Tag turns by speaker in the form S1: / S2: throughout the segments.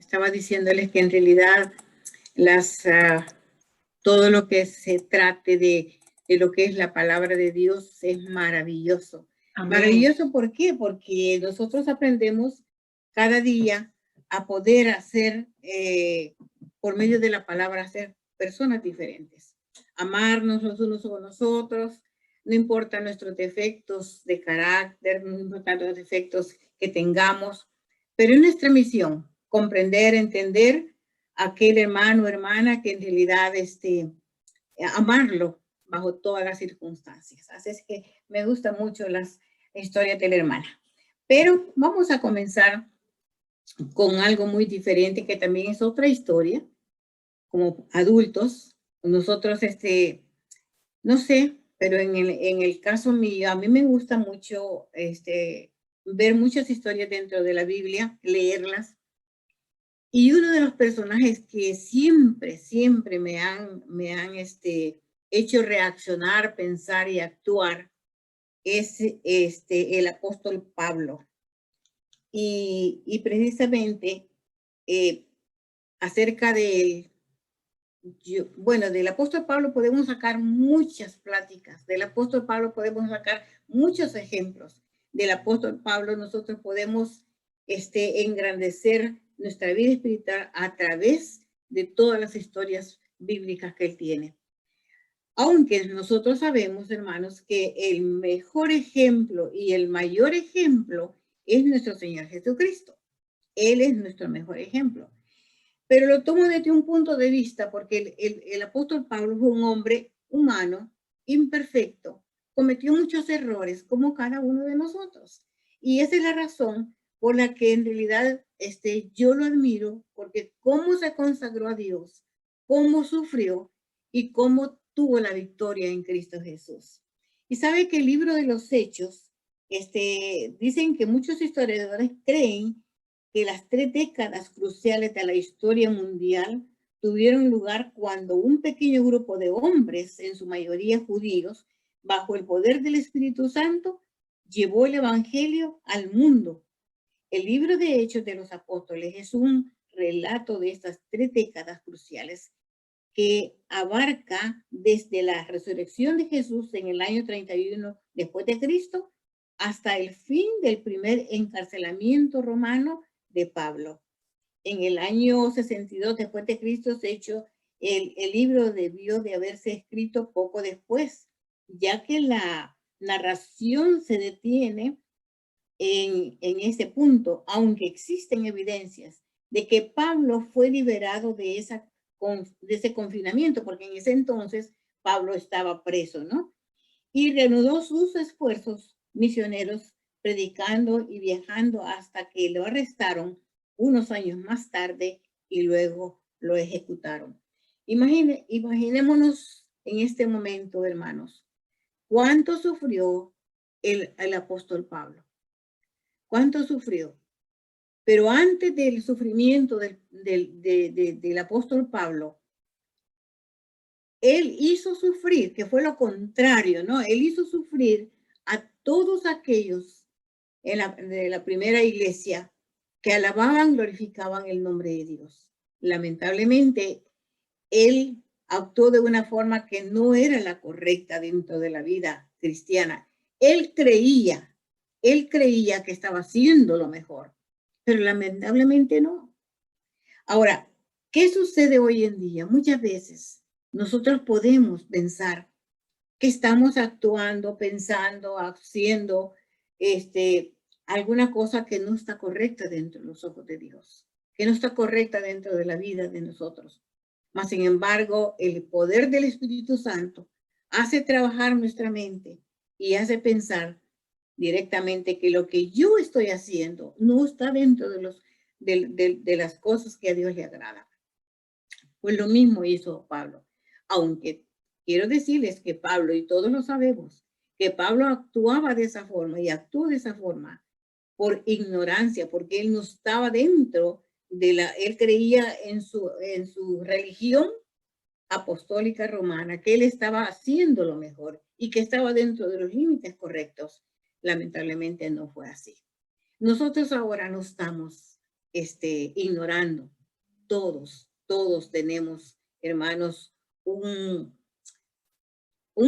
S1: estaba diciéndoles que en realidad todo lo que se trate de lo que es la palabra de Dios es maravilloso. Amén. Maravilloso, ¿por qué? Porque nosotros aprendemos cada día a poder hacer, por medio de la palabra, ser personas diferentes. Amarnos los unos con los otros, no importa nuestros defectos de carácter, no importa los defectos que tengamos, pero es nuestra misión comprender, entender a aquel hermano o hermana que en realidad amarlo bajo todas las circunstancias. Así es que me gustan mucho las historias de la hermana. Pero vamos a comenzar con algo muy diferente, que también es otra historia. Como adultos, nosotros, no sé, pero en el caso mío, a mí me gusta mucho ver muchas historias dentro de la Biblia, leerlas. Y uno de los personajes que siempre me han hecho reaccionar, pensar y actuar es el apóstol Pablo. Y precisamente acerca de él, del apóstol Pablo podemos sacar muchas pláticas, del apóstol Pablo podemos sacar muchos ejemplos, del apóstol Pablo nosotros podemos engrandecer nuestra vida espiritual a través de todas las historias bíblicas que él tiene. Aunque nosotros sabemos, hermanos, que el mejor ejemplo y el mayor ejemplo es nuestro Señor Jesucristo. Él es nuestro mejor ejemplo. Pero lo tomo desde un punto de vista porque el apóstol Pablo fue un hombre humano, imperfecto, cometió muchos errores como cada uno de nosotros. Y esa es la razón por la que en realidad yo lo admiro, porque cómo se consagró a Dios, cómo sufrió y cómo tuvo la victoria en Cristo Jesús. Y sabe que el libro de los Hechos, dicen que muchos historiadores creen que las 3 décadas cruciales de la historia mundial tuvieron lugar cuando un pequeño grupo de hombres, en su mayoría judíos, bajo el poder del Espíritu Santo, llevó el evangelio al mundo. El libro de Hechos de los Apóstoles es un relato de estas 3 décadas cruciales que abarca desde la resurrección de Jesús en el año 31 después de Cristo hasta el fin del primer encarcelamiento romano de Pablo. En el año 62 después de Cristo se echó el libro debió de haberse escrito poco después, ya que la narración se detiene en ese punto, aunque existen evidencias de que Pablo fue liberado de ese confinamiento, porque en ese entonces Pablo estaba preso, ¿no? Y reanudó sus esfuerzos misioneros predicando y viajando hasta que lo arrestaron unos años más tarde y luego lo ejecutaron. Imaginémonos en este momento, hermanos, cuánto sufrió el apóstol Pablo. ¿Cuánto sufrió? Pero antes del sufrimiento del apóstol Pablo, él hizo sufrir, que fue lo contrario, ¿no? Él hizo sufrir a todos aquellos de la primera iglesia que alababan, glorificaban el nombre de Dios. Lamentablemente, él actuó de una forma que no era la correcta dentro de la vida cristiana. Él creía que estaba haciendo lo mejor, pero lamentablemente no. Ahora, ¿qué sucede hoy en día? Muchas veces nosotros podemos pensar que estamos actuando, pensando, haciendo alguna cosa que no está correcta dentro de los ojos de Dios, que no está correcta dentro de la vida de nosotros. Mas, sin embargo, el poder del Espíritu Santo hace trabajar nuestra mente y hace pensar directamente que lo que yo estoy haciendo no está dentro de las cosas que a Dios le agrada. Pues lo mismo hizo Pablo, aunque quiero decirles que Pablo, y todos lo sabemos, que Pablo actuaba de esa forma y actuó de esa forma por ignorancia, porque él no estaba dentro él creía en su religión apostólica romana, que él estaba haciendo lo mejor y que estaba dentro de los límites correctos. Lamentablemente no fue así. Nosotros ahora no estamos ignorando. Todos tenemos, hermanos, un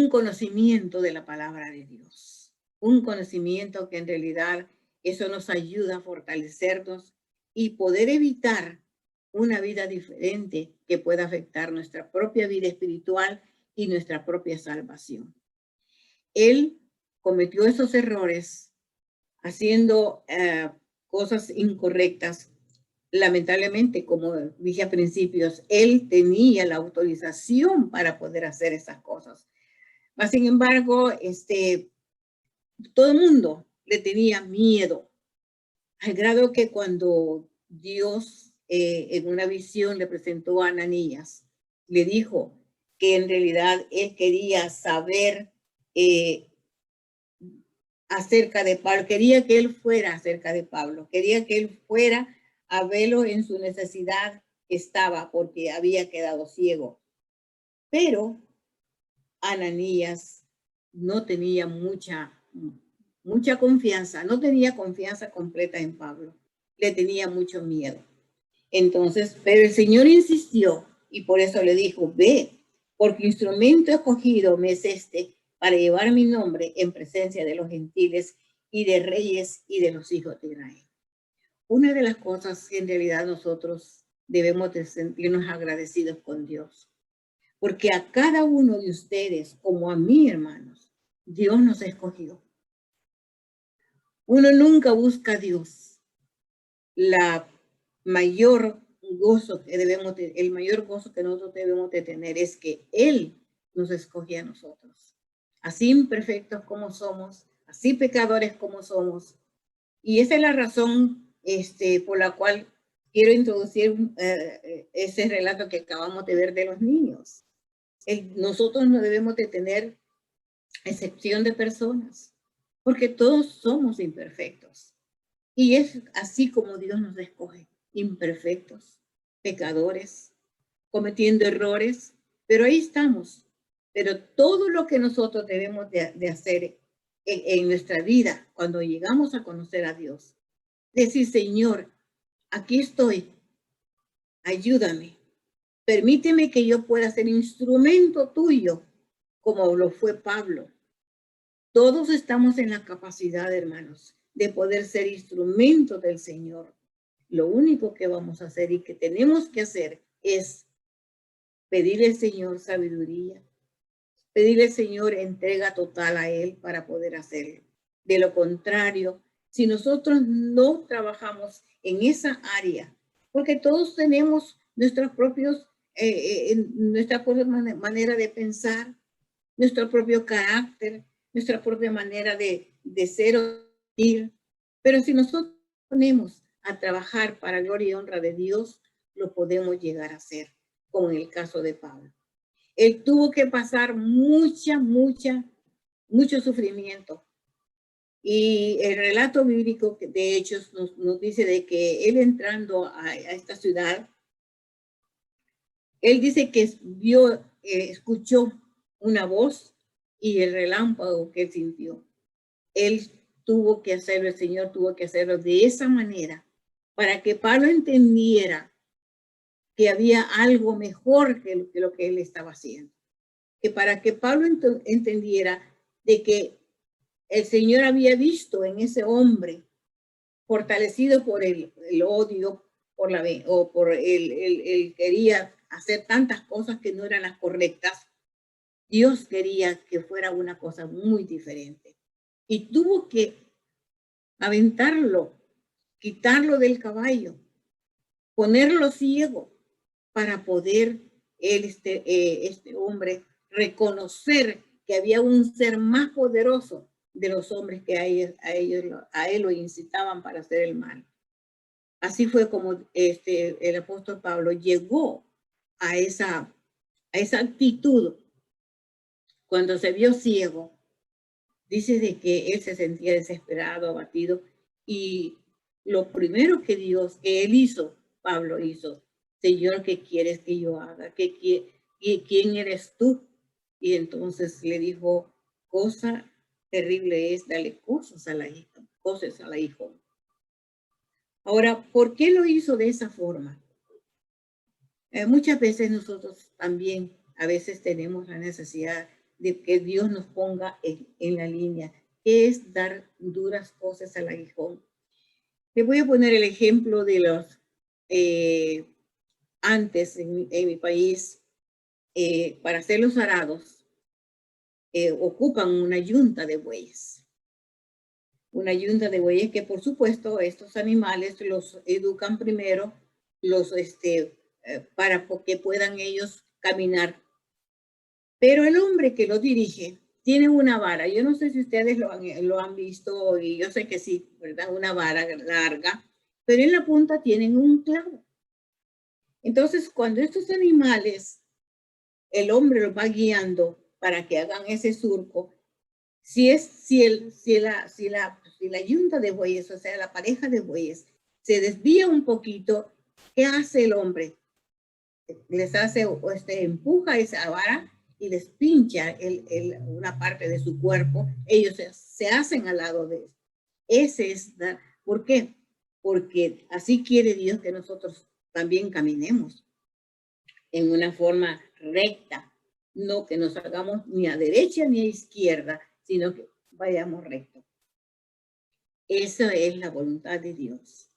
S1: conocimiento de la palabra de Dios, un conocimiento que en realidad eso nos ayuda a fortalecernos y poder evitar una vida diferente que pueda afectar nuestra propia vida espiritual y nuestra propia salvación. Él cometió esos errores haciendo cosas incorrectas. Lamentablemente, como dije a principios, él tenía la autorización para poder hacer esas cosas. Mas, sin embargo, todo el mundo le tenía miedo, al grado que cuando Dios en una visión le presentó a Ananías, le dijo que en realidad él quería saber acerca de Pablo, quería que él fuera acerca de Pablo, quería que él fuera a verlo en su necesidad que estaba porque había quedado ciego. Pero Ananías no tenía mucha confianza, no tenía confianza completa en Pablo, le tenía mucho miedo. Entonces, pero el Señor insistió y por eso le dijo, ve, porque instrumento escogido me es para llevar mi nombre en presencia de los gentiles y de reyes y de los hijos de Israel. Una de las cosas que en realidad nosotros debemos de sentirnos agradecidos con Dios, porque a cada uno de ustedes, como a mí, hermanos, Dios nos escogió. Uno nunca busca a Dios. La mayor gozo que el mayor gozo que nosotros debemos de tener es que Él nos escoge a nosotros. Así imperfectos como somos, así pecadores como somos. Y esa es la razón por la cual quiero introducir ese relato que acabamos de ver de los niños. Nosotros no debemos de tener excepción de personas, porque todos somos imperfectos. Y es así como Dios nos escoge, imperfectos, pecadores, cometiendo errores, pero ahí estamos. Pero todo lo que nosotros debemos de hacer en nuestra vida, cuando llegamos a conocer a Dios, decir, Señor, aquí estoy, ayúdame, permíteme que yo pueda ser instrumento tuyo, como lo fue Pablo. Todos estamos en la capacidad, hermanos, de poder ser instrumentos del Señor. Lo único que vamos a hacer y que tenemos que hacer es pedirle al Señor sabiduría, pedirle al Señor entrega total a Él para poder hacerlo. De lo contrario, si nosotros no trabajamos en esa área, porque todos tenemos nuestra propia manera de pensar, nuestro propio carácter, nuestra propia manera de ser o ir. Pero si nosotros ponemos a trabajar para gloria y honra de Dios, lo podemos llegar a hacer, como en el caso de Pablo. Él tuvo que pasar mucho sufrimiento. Y el relato bíblico de Hechos nos dice de que él entrando a esta ciudad, él dice que escuchó una voz y el relámpago que él sintió. Él tuvo que hacerlo, el Señor tuvo que hacerlo de esa manera para que Pablo entendiera que había algo mejor que lo que él estaba haciendo. Que para que Pablo entendiera de que el Señor había visto en ese hombre fortalecido por el odio, por él quería hacer tantas cosas que no eran las correctas. Dios quería que fuera una cosa muy diferente. Y tuvo que aventarlo, quitarlo del caballo, ponerlo ciego para poder este hombre reconocer que había un ser más poderoso de los hombres que a él lo incitaban para hacer el mal. Así fue como el apóstol Pablo llegó a esa actitud cuando se vio ciego. Dice de que él se sentía desesperado, abatido, y lo primero que él hizo, Pablo hizo, Señor, ¿qué quieres que yo haga? ¿Quién eres tú? Y entonces le dijo, cosa terrible es darle cosas a la hija. Ahora, ¿por qué lo hizo de esa forma? Muchas veces nosotros también, a veces tenemos la necesidad de que Dios nos ponga en la línea, que es dar duras cosas al aguijón. Te voy a poner el ejemplo de los, antes en mi país, para hacer los arados, ocupan una yunta de bueyes. Una yunta de bueyes que, por supuesto, estos animales los educan primero, los, para que puedan ellos caminar. Pero el hombre que lo dirige tiene una vara. Yo no sé si ustedes lo han visto, y yo sé que sí, ¿verdad? Una vara larga, pero en la punta tienen un clavo. Entonces, cuando estos animales, el hombre los va guiando para que hagan ese surco, si la yunta de bueyes, o sea, la pareja de bueyes, se desvía un poquito, ¿qué hace el hombre? Les hace, empuja esa vara y les pincha una parte de su cuerpo. Ellos se hacen al lado de eso. Ese es, ¿por qué? Porque así quiere Dios que nosotros también caminemos en una forma recta, no que nos hagamos ni a derecha ni a izquierda, sino que vayamos recto. Esa es la voluntad de Dios.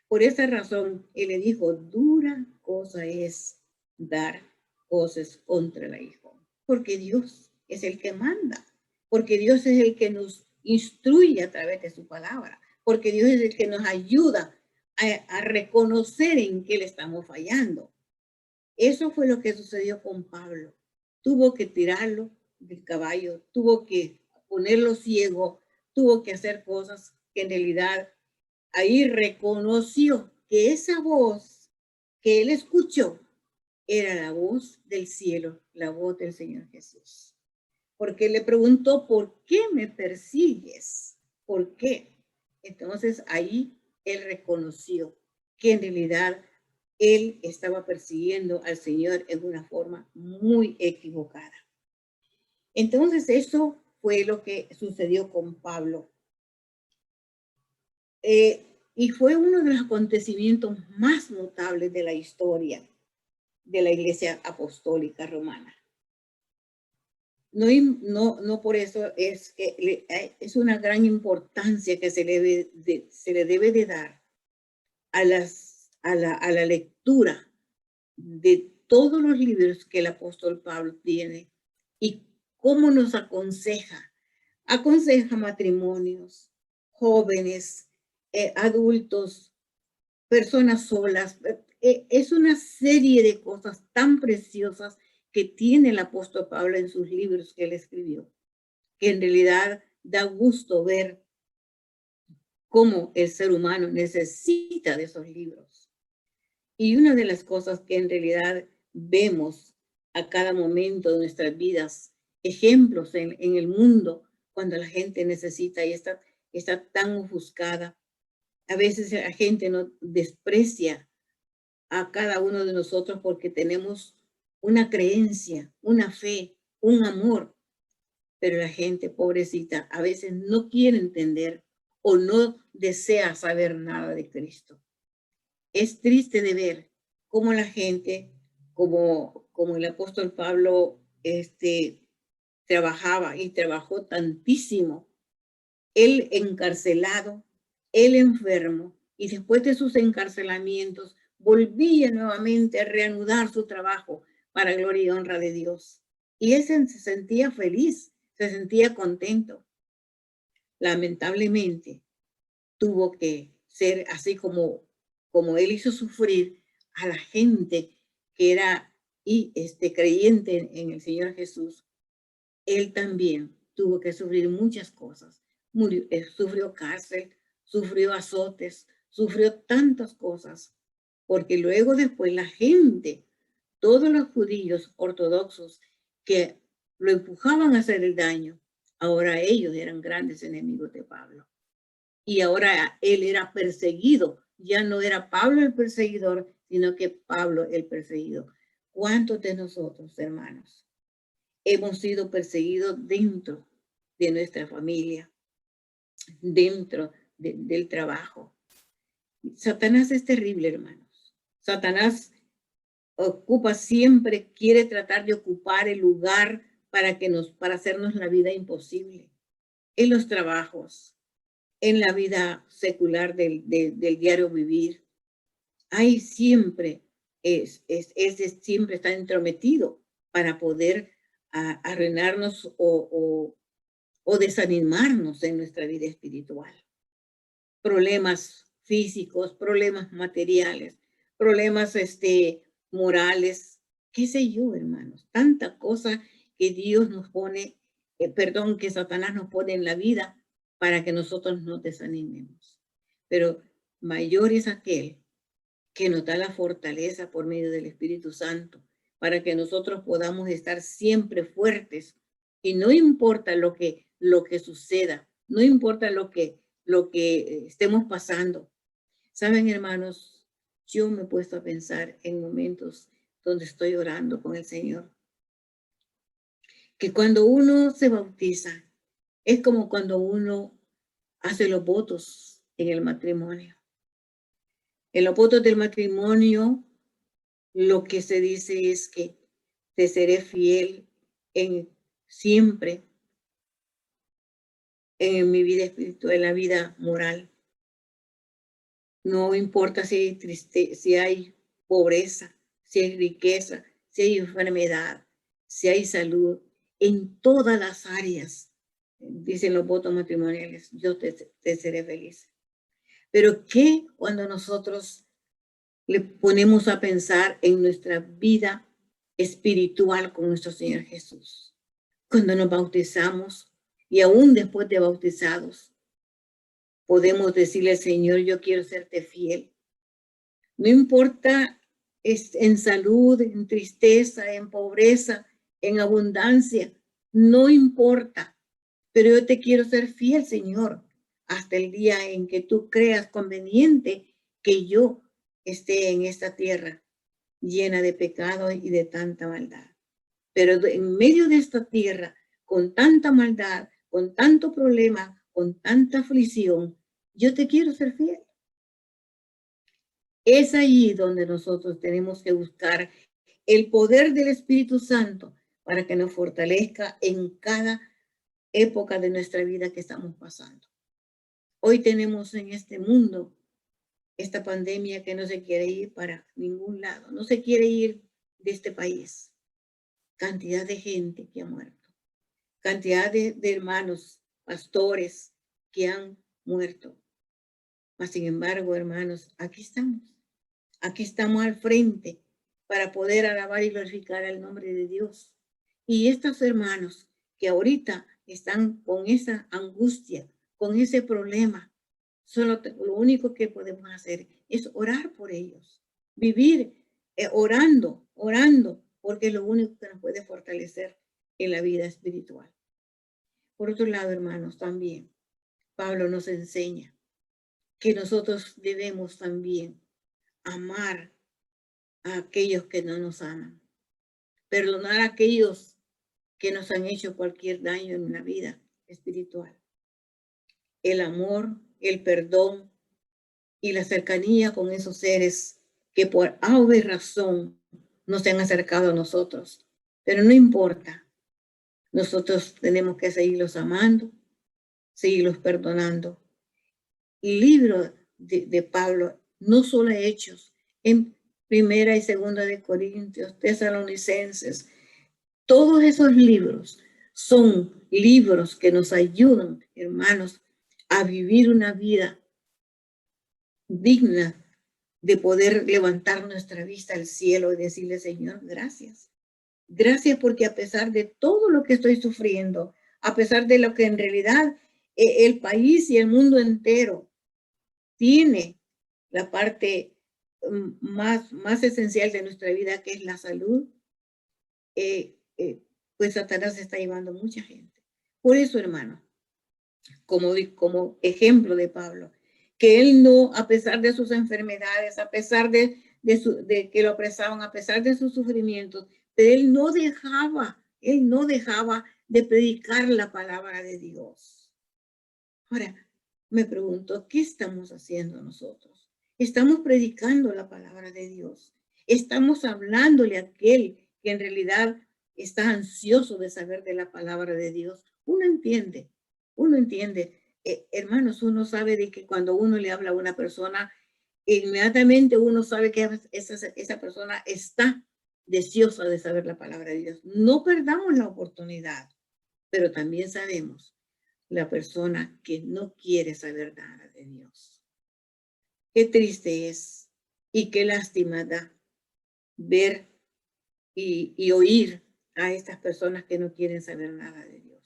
S1: Por esa razón, Él le dijo, dura cosa es dar cosas contra el aguijón, porque Dios es el que manda, porque Dios es el que nos instruye a través de su palabra, porque Dios es el que nos ayuda a reconocer en qué le estamos fallando. Eso fue lo que sucedió con Pablo. Tuvo que tirarlo del caballo, tuvo que ponerlo ciego, tuvo que hacer cosas que en realidad ahí reconoció que esa voz que él escuchó era la voz del cielo, la voz del Señor Jesús. Porque le preguntó, ¿por qué me persigues? ¿Por qué? Entonces ahí él reconoció que en realidad él estaba persiguiendo al Señor en una forma muy equivocada. Entonces eso fue lo que sucedió con Pablo. Y fue uno de los acontecimientos más notables de la historia de la Iglesia Apostólica Romana. No por eso es que es una gran importancia que se le debe de dar a la lectura de todos los libros que el apóstol Pablo tiene y cómo nos aconseja. Aconseja matrimonios, jóvenes, adultos, personas solas. Es una serie de cosas tan preciosas que tiene el apóstol Pablo en sus libros que él escribió, que en realidad da gusto ver cómo el ser humano necesita de esos libros. Y una de las cosas que en realidad vemos a cada momento de nuestras vidas, ejemplos en el mundo, cuando la gente necesita y está tan ofuscada. A veces la gente no desprecia a cada uno de nosotros porque tenemos una creencia, una fe, un amor, pero la gente pobrecita a veces no quiere entender o no desea saber nada de Cristo. Es triste de ver cómo la gente, como el apóstol Pablo, trabajaba y trabajó tantísimo, él encarcelado, él enfermo, y después de sus encarcelamientos volvía nuevamente a reanudar su trabajo para gloria y honra de Dios. Y él se sentía feliz, se sentía contento. Lamentablemente, tuvo que ser así como él hizo sufrir a la gente que era creyente en el Señor Jesús. Él también tuvo que sufrir muchas cosas. Sufrió cárcel, sufrió azotes, sufrió tantas cosas, porque luego después la gente, todos los judíos ortodoxos que lo empujaban a hacer el daño, ahora ellos eran grandes enemigos de Pablo. Y ahora él era perseguido. Ya no era Pablo el perseguidor, sino que Pablo el perseguido. ¿Cuántos de nosotros, hermanos, hemos sido perseguidos dentro de nuestra familia, dentro del trabajo? Satanás es terrible, hermanos. Satanás siempre quiere tratar de ocupar el lugar para hacernos la vida imposible. En los trabajos, en la vida secular del diario vivir, hay siempre, siempre está entrometido para poder arruinarnos o desanimarnos en nuestra vida espiritual. Problemas físicos, problemas materiales, problemas morales, qué sé yo, hermanos, tanta cosa que Dios nos pone, que Satanás nos pone en la vida para que nosotros nos desanimemos. Pero mayor es aquel que nos da la fortaleza por medio del Espíritu Santo para que nosotros podamos estar siempre fuertes y no importa lo que suceda, no importa lo que estemos pasando. Saben, hermanos, yo me he puesto a pensar en momentos donde estoy orando con el Señor, que cuando uno se bautiza, es como cuando uno hace los votos en el matrimonio. En los votos del matrimonio, lo que se dice es que te seré fiel siempre en mi vida espiritual, en la vida moral. No importa si hay pobreza, si hay riqueza, si hay enfermedad, si hay salud, en todas las áreas, dicen los votos matrimoniales, yo te seré feliz. Pero ¿qué cuando nosotros le ponemos a pensar en nuestra vida espiritual con nuestro Señor Jesús? Cuando nos bautizamos y aún después de bautizados, podemos decirle al Señor, yo quiero serte fiel. No importa en salud, en tristeza, en pobreza, en abundancia, no importa. Pero yo te quiero ser fiel, Señor, hasta el día en que tú creas conveniente que yo esté en esta tierra llena de pecado y de tanta maldad. Pero en medio de esta tierra, con tanta maldad, con tanto problema, con tanta aflicción, yo te quiero ser fiel. Es allí donde nosotros tenemos que buscar el poder del Espíritu Santo para que nos fortalezca en cada época de nuestra vida que estamos pasando. Hoy tenemos en este mundo esta pandemia que no se quiere ir para ningún lado, no se quiere ir de este país. Cantidad de gente que ha muerto, cantidad de hermanos, pastores que han muerto. Mas, sin embargo, hermanos, aquí estamos al frente para poder alabar y glorificar el nombre de Dios. Y estos hermanos que ahorita están con esa angustia, con ese problema, lo único que podemos hacer es orar por ellos, vivir orando, porque es lo único que nos puede fortalecer en la vida espiritual. Por otro lado, hermanos, también Pablo nos enseña que nosotros debemos también amar a aquellos que no nos aman, perdonar a aquellos que nos han hecho cualquier daño en la vida espiritual. El amor, el perdón y la cercanía con esos seres que por algo y razón no se han acercado a nosotros. Pero no importa, nosotros tenemos que seguirlos amando, seguirlos perdonando. El libro de Pablo, no solo Hechos, en Primera y Segunda de Corintios, Tesalonicenses, todos esos libros son libros que nos ayudan, hermanos, a vivir una vida digna de poder levantar nuestra vista al cielo y decirle, Señor, gracias. Gracias porque a pesar de todo lo que estoy sufriendo, a pesar de lo que en realidad el país y el mundo entero tiene la parte más esencial de nuestra vida, que es la salud, pues Satanás está llevando mucha gente. Por eso, hermano, como ejemplo de Pablo, que él no, a pesar de sus enfermedades, a pesar de que lo apresaban, a pesar de sus sufrimientos, pero él no dejaba de predicar la palabra de Dios. Ahora, me pregunto, ¿qué estamos haciendo nosotros? Estamos predicando la palabra de Dios. Estamos hablándole a aquel que en realidad está ansioso de saber de la palabra de Dios. Uno entiende. Hermanos, uno sabe de que cuando uno le habla a una persona, inmediatamente uno sabe que esa persona está deseosa de saber la palabra de Dios. No perdamos la oportunidad, pero también sabemos la persona que no quiere saber nada de Dios. Qué triste es y qué lástima da ver y oír a estas personas que no quieren saber nada de Dios.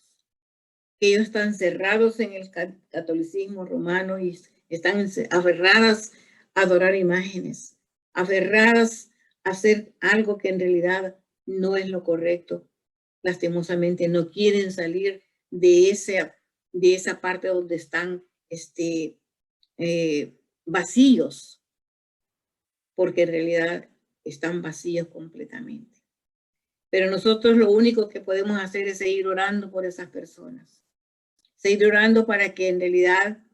S1: Que ellos están cerrados en el catolicismo romano y están aferradas a adorar imágenes, aferradas a hacer algo que en realidad no es lo correcto. Lastimosamente no quieren salir de esa parte donde están vacíos, porque en realidad están vacíos completamente. Pero nosotros lo único que podemos hacer es seguir orando por esas personas. Seguir orando para que en realidad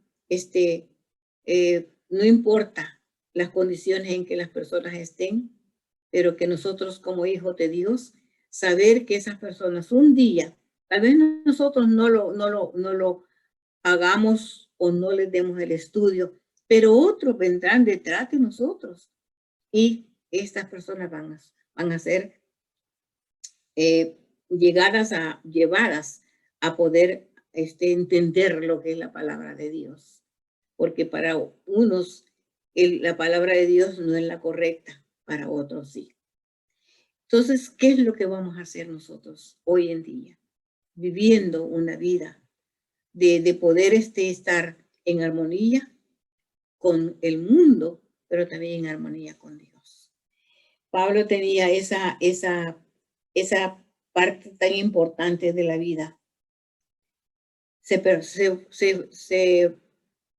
S1: no importa las condiciones en que las personas estén, pero que nosotros como hijos de Dios, saber que esas personas un día, tal vez nosotros no lo hagamos o no les demos el estudio, pero otros vendrán detrás de nosotros y estas personas van a ser llevadas a poder entender lo que es la palabra de Dios. Porque para unos la palabra de Dios no es la correcta, para otros sí. Entonces, ¿qué es lo que vamos a hacer nosotros hoy en día? Viviendo una vida de poder estar en armonía con el mundo, pero también en armonía con Dios. Pablo tenía esa parte tan importante de la vida. Se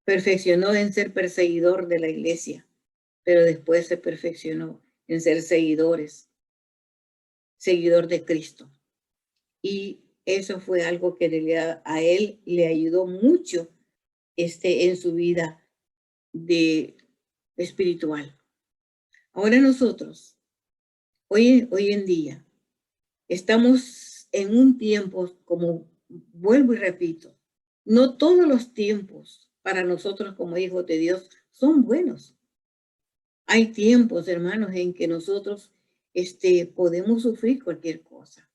S1: perfeccionó en ser perseguidor de la iglesia, pero después se perfeccionó en ser seguidor de Cristo. Y eso fue algo que en realidad a él le ayudó mucho en su vida espiritual. Ahora nosotros, hoy en día, estamos en un tiempo, como vuelvo y repito, no todos los tiempos para nosotros como hijos de Dios son buenos. Hay tiempos, hermanos, en que nosotros podemos sufrir cualquier cosa.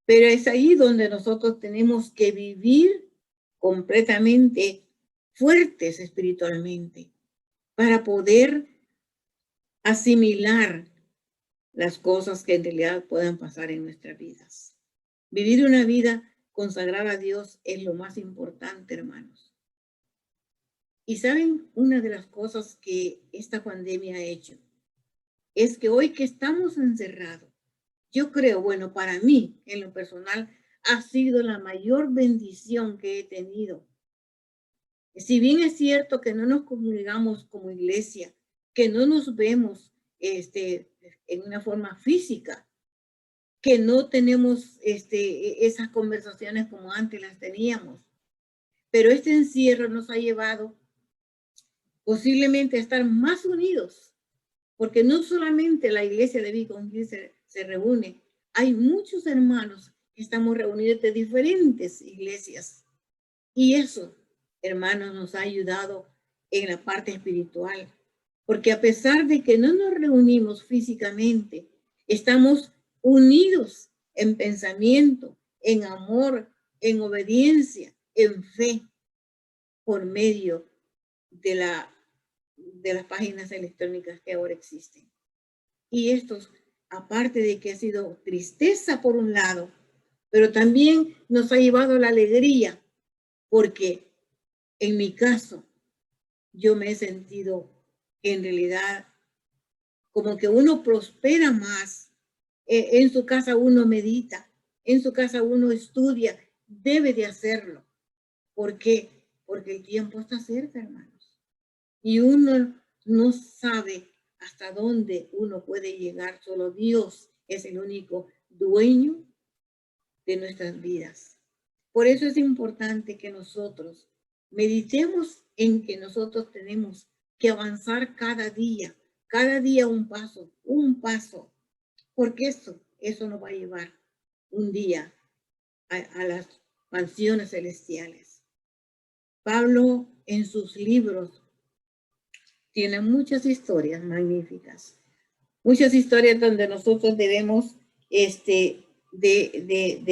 S1: Pero es ahí donde nosotros tenemos que vivir completamente fuertes espiritualmente para poder asimilar las cosas que en realidad puedan pasar en nuestras vidas. Vivir una vida consagrada a Dios es lo más importante, hermanos. Y saben, una de las cosas que esta pandemia ha hecho es que hoy que estamos encerrados, yo creo, bueno, para mí, en lo personal, ha sido la mayor bendición que he tenido. Si bien es cierto que no nos congregamos como iglesia, que no nos vemos en una forma física, que no tenemos esas conversaciones como antes las teníamos, pero este encierro nos ha llevado posiblemente a estar más unidos, porque no solamente la iglesia de Beacon Hill se reúne, hay muchos hermanos que estamos reunidos de diferentes iglesias. Y eso, hermanos, nos ha ayudado en la parte espiritual, porque a pesar de que no nos reunimos físicamente, estamos unidos en pensamiento, en amor, en obediencia, en fe, por medio de las páginas electrónicas que ahora existen. Y esto, aparte de que ha sido tristeza por un lado, pero también nos ha llevado la alegría, porque en mi caso, yo me he sentido en realidad como que uno prospera más. En su casa uno medita, en su casa uno estudia, debe de hacerlo. ¿Por qué? Porque el tiempo está cerca, hermanos. Y uno no sabe hasta dónde uno puede llegar. Solo Dios es el único dueño de nuestras vidas. Por eso es importante que nosotros meditemos en que nosotros tenemos que avanzar cada día un paso, porque eso nos va a llevar un día a las mansiones celestiales. Pablo en sus libros tiene muchas historias magníficas, muchas historias donde nosotros debemos de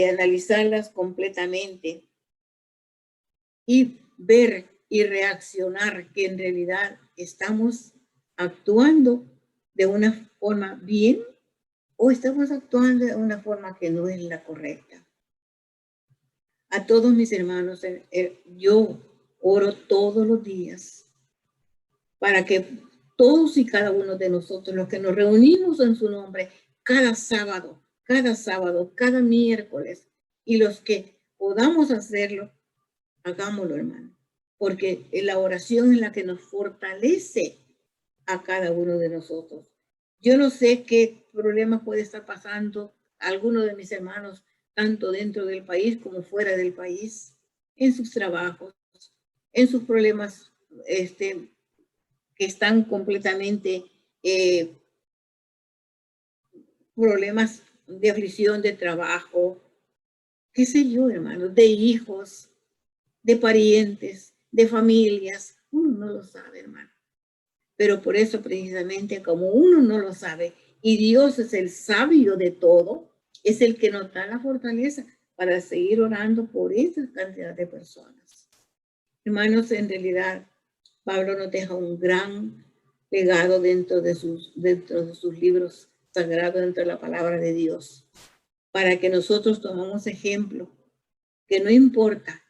S1: analizarlas completamente y ver y reaccionar que en realidad estamos actuando de una forma bien o estamos actuando de una forma que no es la correcta. A todos mis hermanos, yo oro todos los días para que todos y cada uno de nosotros, los que nos reunimos en su nombre, cada sábado, cada miércoles, y los que podamos hacerlo, hagámoslo, hermano, porque la oración es la que nos fortalece a cada uno de nosotros. Yo no sé qué problema puede estar pasando alguno de mis hermanos, tanto dentro del país como fuera del país, en sus trabajos, en sus problemas que están completamente problemas de aflicción de trabajo, qué sé yo, hermano, de hijos, de parientes, de familias. Uno no lo sabe, hermano. Pero por eso precisamente como uno no lo sabe y Dios es el sabio de todo, es el que nos da la fortaleza para seguir orando por esa cantidad de personas. Hermanos, en realidad Pablo nos deja un gran legado dentro de sus libros sagrados, dentro de la palabra de Dios, para que nosotros tomemos ejemplo, que no importa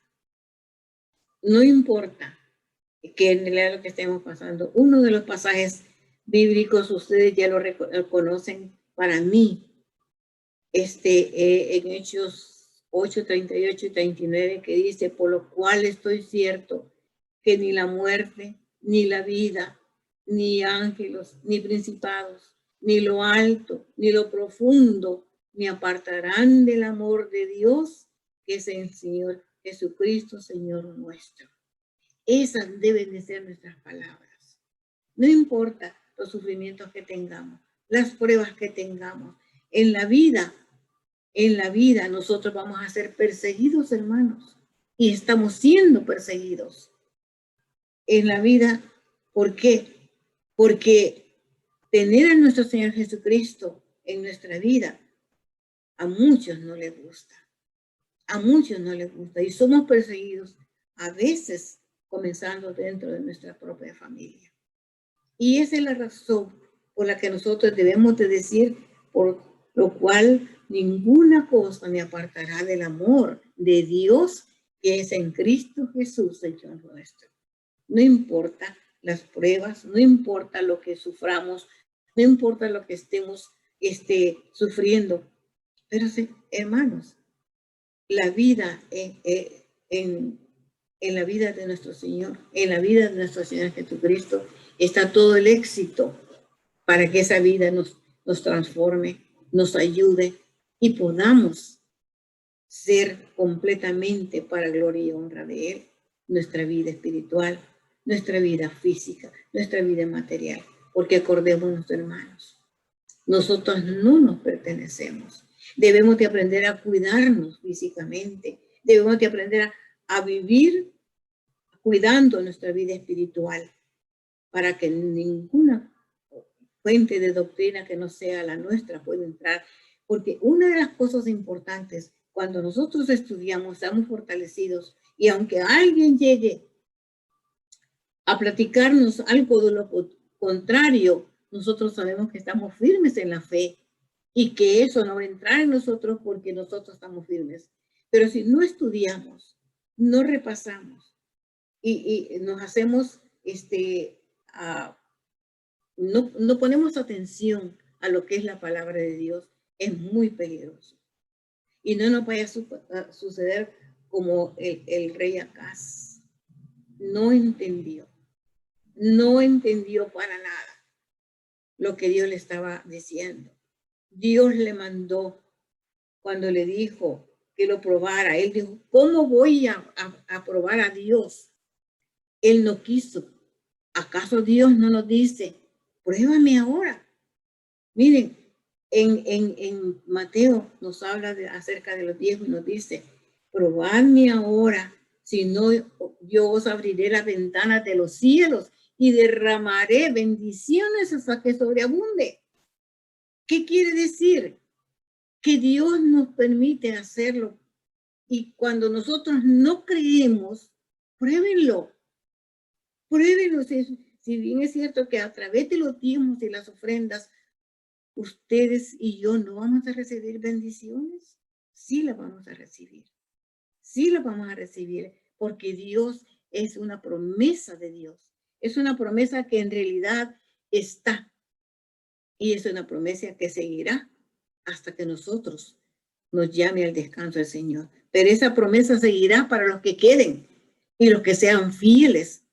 S1: que en realidad lo que estemos pasando. Uno de los pasajes bíblicos, ustedes ya lo conocen para mí, en Hechos 8, 38 y 39, que dice, por lo cual estoy cierto que ni la muerte, ni la vida, ni ángeles, ni principados, ni lo alto, ni lo profundo, me apartarán del amor de Dios, que es el Señor Jesucristo, Señor nuestro. Esas deben de ser nuestras palabras. No importa los sufrimientos que tengamos, las pruebas que tengamos. En la vida nosotros vamos a ser perseguidos, hermanos. Y estamos siendo perseguidos. En la vida, ¿por qué? Porque tener a nuestro Señor Jesucristo en nuestra vida, a muchos no les gusta. A muchos no les gusta. Y somos perseguidos a veces comenzando dentro de nuestra propia familia. Y esa es la razón por la que nosotros debemos de decir, por lo cual ninguna cosa me apartará del amor de Dios que es en Cristo Jesús, Señor nuestro. No importa las pruebas, no importa lo que suframos, no importa lo que estemos sufriendo, pero sí, hermanos, la vida en la vida de nuestro Señor, en la vida de nuestro Señor Jesucristo, está todo el éxito para que esa vida nos transforme, nos ayude y podamos ser completamente para gloria y honra de Él, nuestra vida espiritual, nuestra vida física, nuestra vida material. Porque acordémonos, hermanos, nosotros no nos pertenecemos. Debemos de aprender a cuidarnos físicamente, debemos de aprender a vivir cuidando nuestra vida espiritual para que ninguna fuente de doctrina que no sea la nuestra pueda entrar. Porque una de las cosas importantes, cuando nosotros estudiamos, estamos fortalecidos y aunque alguien llegue a platicarnos algo de lo contrario, nosotros sabemos que estamos firmes en la fe y que eso no va a entrar en nosotros porque nosotros estamos firmes. Pero si no estudiamos, no repasamos, y nos hacemos, no ponemos atención a lo que es la palabra de Dios, es muy peligroso. Y no nos vaya a suceder como el rey Acaz. No entendió para nada lo que Dios le estaba diciendo. Dios le mandó cuando le dijo que lo probara. Él dijo, ¿cómo voy a probar a Dios? Él no quiso ¿Acaso Dios no nos dice, pruébame ahora? Miren, en Mateo nos habla acerca de los diezmos y nos dice, probadme ahora, si no yo os abriré las ventanas de los cielos y derramaré bendiciones hasta que sobreabunde. ¿Qué quiere decir? Que Dios nos permite hacerlo. Y cuando nosotros no creemos, pruébenlo. Pruébenlo. Si bien es cierto que a través de los diezmos y las ofrendas, ustedes y yo no vamos a recibir bendiciones, sí las vamos a recibir. Sí las vamos a recibir porque Dios es una promesa de Dios. Es una promesa que en realidad está. Y es una promesa que seguirá hasta que nosotros nos llame al descanso del Señor. Pero esa promesa seguirá para los que queden y los que sean fieles.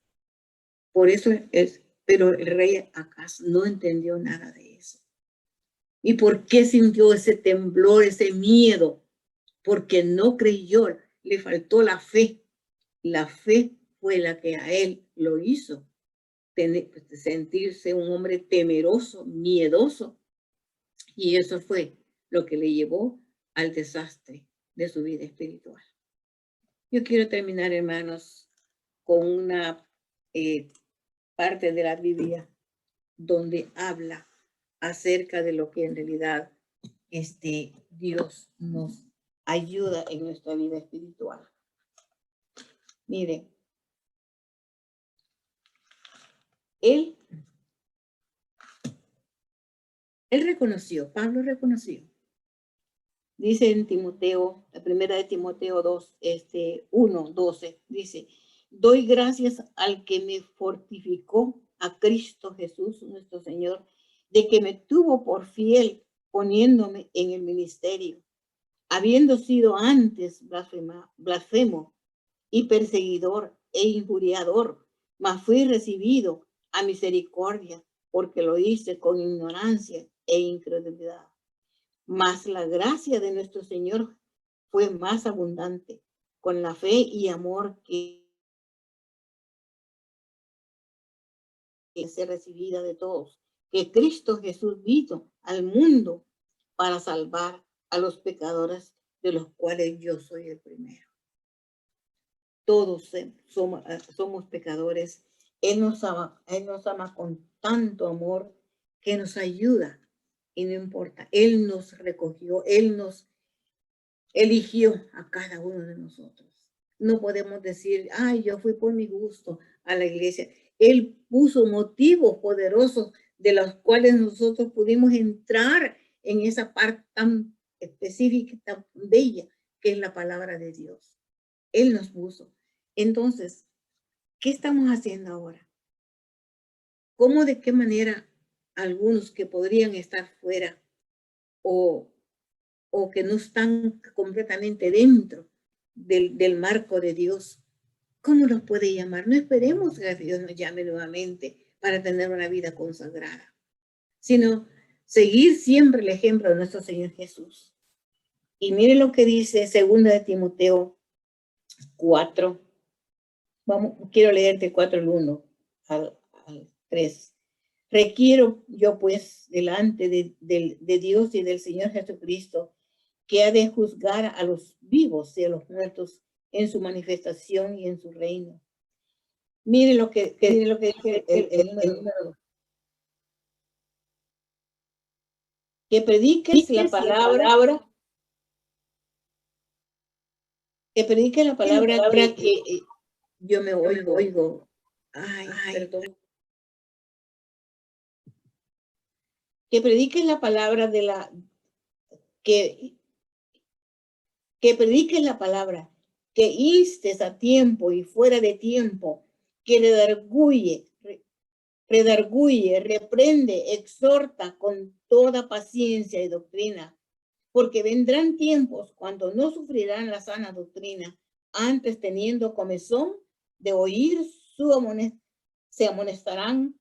S1: Por eso es, pero el rey Acaz no entendió nada de eso. ¿Y por qué sintió ese temblor, ese miedo? Porque no creyó, le faltó la fe. La fe fue la que a él lo hizo sentirse un hombre temeroso, miedoso. Y eso fue lo que le llevó al desastre de su vida espiritual. Yo quiero terminar, hermanos, con una parte de la Biblia donde habla acerca de lo que en realidad Dios nos ayuda en nuestra vida espiritual. Miren, él reconoció, Pablo reconoció. Dice en Timoteo, la primera de Timoteo 2, 1, 12, dice, doy gracias al que me fortificó, a Cristo Jesús, nuestro Señor, de que me tuvo por fiel poniéndome en el ministerio, habiendo sido antes blasfemo y perseguidor e injuriador, mas fui recibido a misericordia, porque lo hice con ignorancia e incredulidad. Mas la gracia de nuestro Señor fue más abundante, con la fe y amor que se recibida de todos, que Cristo Jesús vino al mundo para salvar a los pecadores, de los cuales yo soy el primero. Todos somos pecadores. Él nos ama con tanto amor que nos ayuda y no importa. Él nos recogió, Él nos eligió a cada uno de nosotros. No podemos decir, ay, yo fui por mi gusto a la iglesia. Él puso motivos poderosos de los cuales nosotros pudimos entrar en esa parte tan específica, tan bella, que es la palabra de Dios. Él nos puso. Entonces, ¿qué estamos haciendo ahora? ¿Cómo, de qué manera algunos que podrían estar fuera o que no están completamente dentro del marco de Dios, cómo los puede llamar? No esperemos que Dios nos llame nuevamente para tener una vida consagrada, sino seguir siempre el ejemplo de nuestro Señor Jesús. Y miren lo que dice 2 de Timoteo 4. Quiero leerte 4 al 1 al 3. Requiero yo pues delante de Dios y del Señor Jesucristo, que ha de juzgar a los vivos y a los muertos en su manifestación y en su reino. Miren lo que dice el número. Que prediques la palabra. Que prediques la palabra que yo me oigo. Ay, perdón. Que prediques la palabra que prediques la palabra, que instes a tiempo y fuera de tiempo, que redarguye, reprende, exhorta con toda paciencia y doctrina, porque vendrán tiempos cuando no sufrirán la sana doctrina, antes teniendo comezón de oír se amonestarán,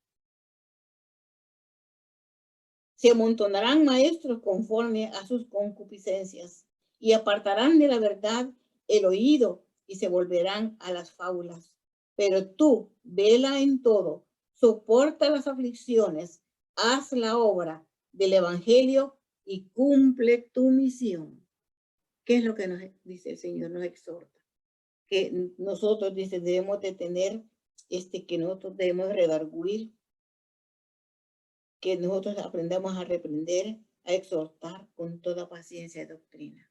S1: se amontonarán maestros conforme a sus concupiscencias y apartarán de la verdad el oído y se volverán a las fábulas. Pero tú, vela en todo, soporta las aflicciones, haz la obra del evangelio y cumple tu misión. ¿Qué es lo que nos dice el Señor? Nos exhorta. Que nosotros, dice, debemos de tener, que nosotros debemos redarguir, que nosotros aprendamos a reprender, a exhortar con toda paciencia y doctrina.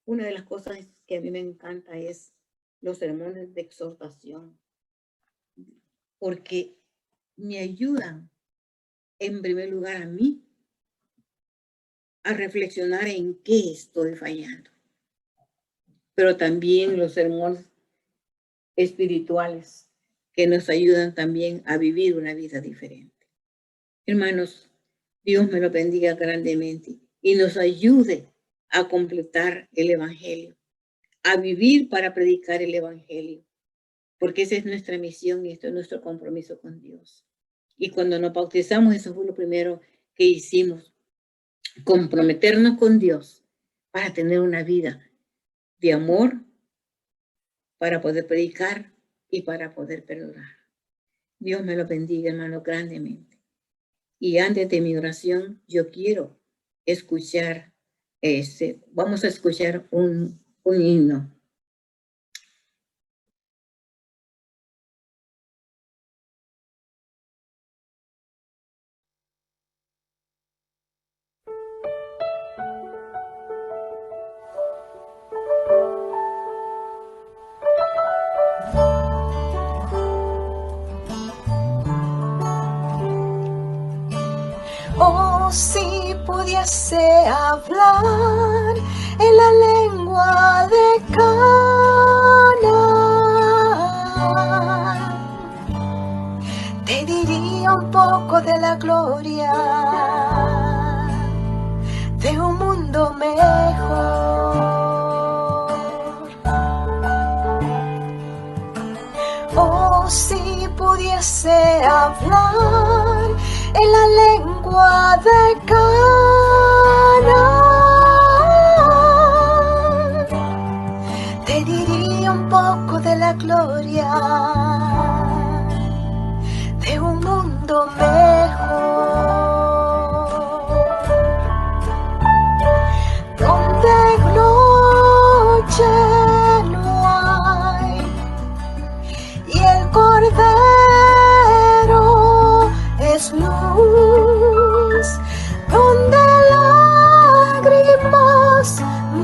S1: Una de las cosas que a mí me encanta es los sermones de exhortación, porque me ayudan, en primer lugar, a mí, a reflexionar en qué estoy fallando. Pero también los sermones espirituales que nos ayudan también a vivir una vida diferente. Hermanos, Dios me lo bendiga grandemente y nos ayude a completar el evangelio, a vivir para predicar el evangelio, porque esa es nuestra misión y esto es nuestro compromiso con Dios. Y cuando nos bautizamos, eso fue lo primero que hicimos, comprometernos con Dios para tener una vida de amor, para poder predicar y para poder perdonar. Dios me lo bendiga, hermano, grandemente. Y antes de mi oración, yo quiero escuchar, vamos a escuchar un himno.
S2: Oh, si pudiese hablar en la lengua de Canaán, te diría un poco de la gloria de un mundo mejor. Oh, si pudiese hablar en la lengua de Canaán, te diría un poco de la gloria de un mundo mejor, donde noche no hay y el Cordero es luz, donde lágrimas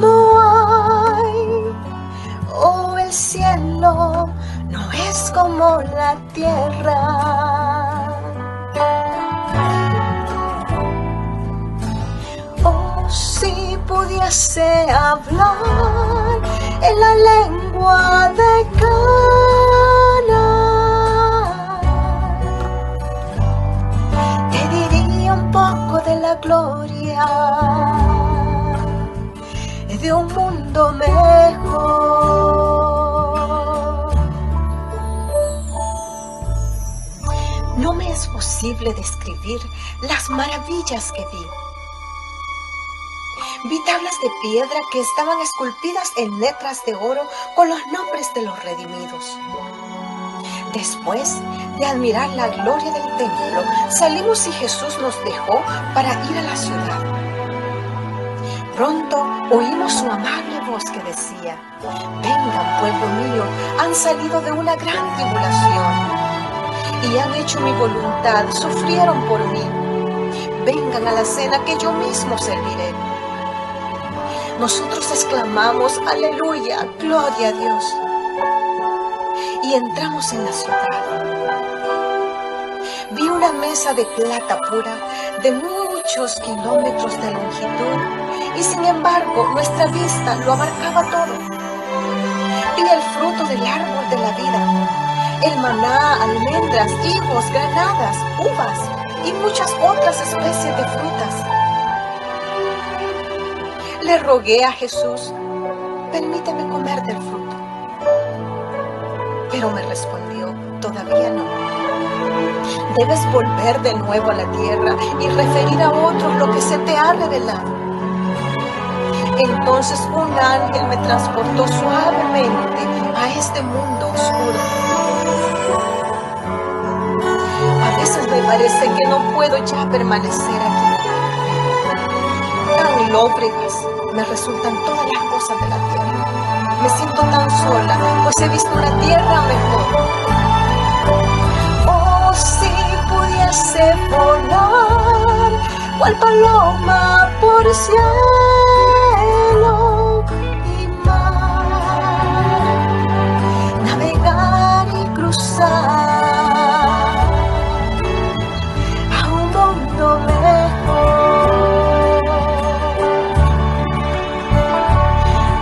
S2: no hay. Oh, el cielo no es como la tierra. Oh, si pudiese hablar en la lengua de Canaán, te diría un poco de la gloria de un mundo mejor. No me es posible describir las maravillas que vi. Vi tablas de piedra que estaban esculpidas en letras de oro con los nombres de los redimidos. Después de admirar la gloria del templo, salimos y Jesús nos dejó para ir a la ciudad. Pronto oímos su amable voz que decía: vengan, pueblo mío, han salido de una gran tribulación y han hecho mi voluntad, sufrieron por mí. Vengan a la cena que yo mismo serviré. Nosotros exclamamos: aleluya, gloria a Dios. Y entramos en la ciudad. Vi una mesa de plata pura de muchos kilómetros de longitud y sin embargo nuestra vista lo abarcaba todo. Vi el fruto del árbol de la vida, el maná, almendras, higos, granadas, uvas y muchas otras especies de frutas. Le rogué a Jesús: permíteme comer del fruto. Pero me respondió: todavía no. Debes volver de nuevo a la tierra y referir a otros lo que se te ha revelado. Entonces un ángel me transportó suavemente a este mundo oscuro. A veces me parece que no puedo ya permanecer aquí. Tan lóbregas me resultan todas las cosas de la tierra. Me siento tan sola, pues he visto una tierra mejor. Oh, si pudiese volar, cual paloma por cielo y mar, navegar y cruzar a un mundo mejor,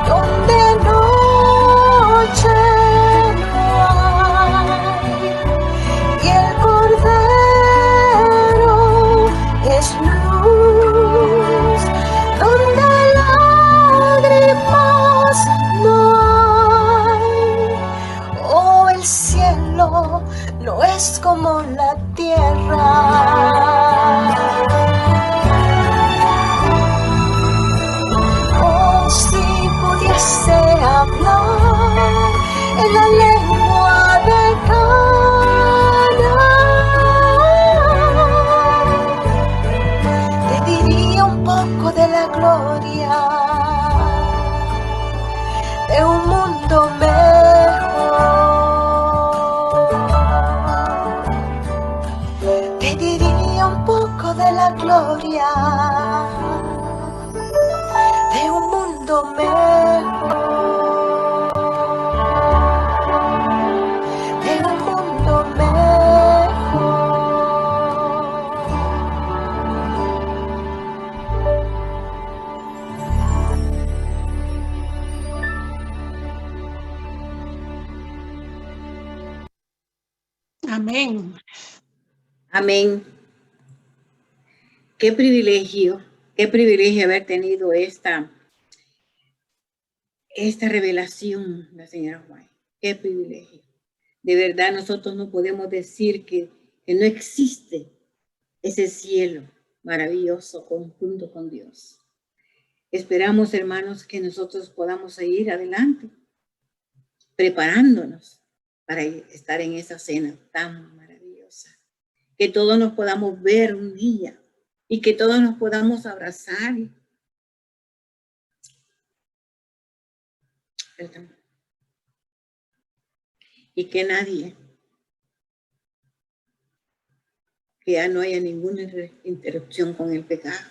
S2: donde noche no hay y el Cordero es luz, donde lágrimas no hay. Oh, el cielo no es como la tierra. Oh, si pudiese hablar en la lengua de Canaán, te diría un poco de la gloria de un mundo mejor. Te diría un poco de la gloria de un mundo mejor, de un mundo mejor.
S3: Amén.
S1: Amén. Qué privilegio haber tenido esta revelación, la señora White. Qué privilegio. De verdad, nosotros no podemos decir que no existe ese cielo maravilloso junto con Dios. Esperamos, hermanos, que nosotros podamos seguir adelante, preparándonos para estar en esa cena tan maravillosa. Que todos nos podamos ver un día y que todos nos podamos abrazar. Perdón. Y que nadie, que ya no haya ninguna interrupción con el pecado,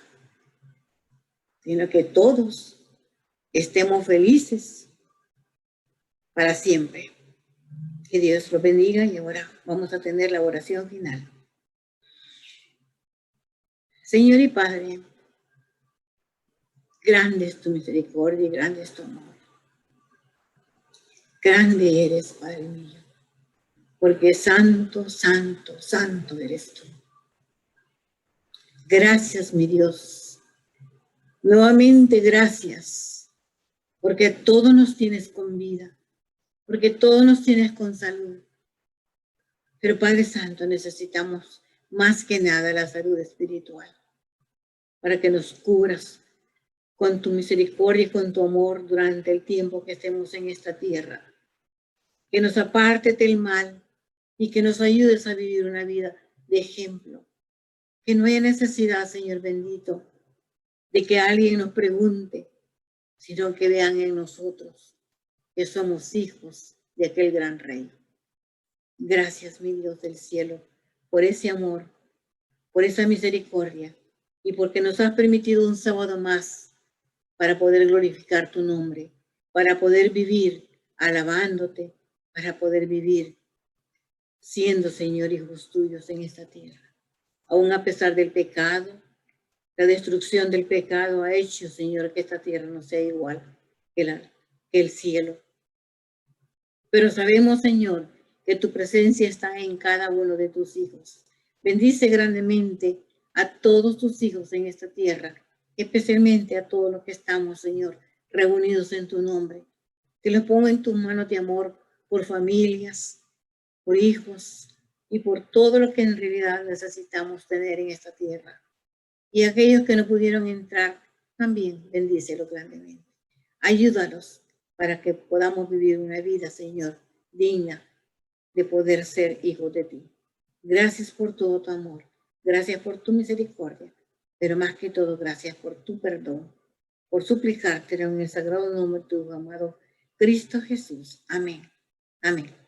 S1: sino que todos estemos felices para siempre. Que Dios los bendiga y ahora vamos a tener la oración final. Señor y Padre, grande es tu misericordia y grande es tu amor. Grande eres, Padre mío, porque santo, santo, santo eres tú. Gracias, mi Dios. Nuevamente gracias, porque todo nos tienes con vida, porque todo nos tienes con salud. Pero Padre Santo, necesitamos más que nada la salud espiritual, para que nos cubras con tu misericordia y con tu amor durante el tiempo que estemos en esta tierra. Que nos apartes del mal y que nos ayudes a vivir una vida de ejemplo. Que no haya necesidad, Señor bendito, de que alguien nos pregunte, sino que vean en nosotros que somos hijos de aquel gran Rey. Gracias, mi Dios del cielo, por ese amor, por esa misericordia y porque nos has permitido un sábado más para poder glorificar tu nombre, para poder vivir alabándote, para poder vivir siendo, Señor, hijos tuyos en esta tierra. Aún a pesar del pecado, la destrucción del pecado ha hecho, Señor, que esta tierra no sea igual que el cielo. Pero sabemos, Señor, que tu presencia está en cada uno de tus hijos. Bendice grandemente a todos tus hijos en esta tierra, especialmente a todos los que estamos, Señor, reunidos en tu nombre. Te los pongo en tus manos de amor por familias, por hijos y por todo lo que en realidad necesitamos tener en esta tierra. Y aquellos que no pudieron entrar, también bendícelos grandemente. Ayúdalos para que podamos vivir una vida, Señor, digna de poder ser hijos de ti. Gracias por todo tu amor. Gracias por tu misericordia. Pero más que todo, gracias por tu perdón. Por suplicarte en el sagrado nombre de tu amado Cristo Jesús. Amén. Amén.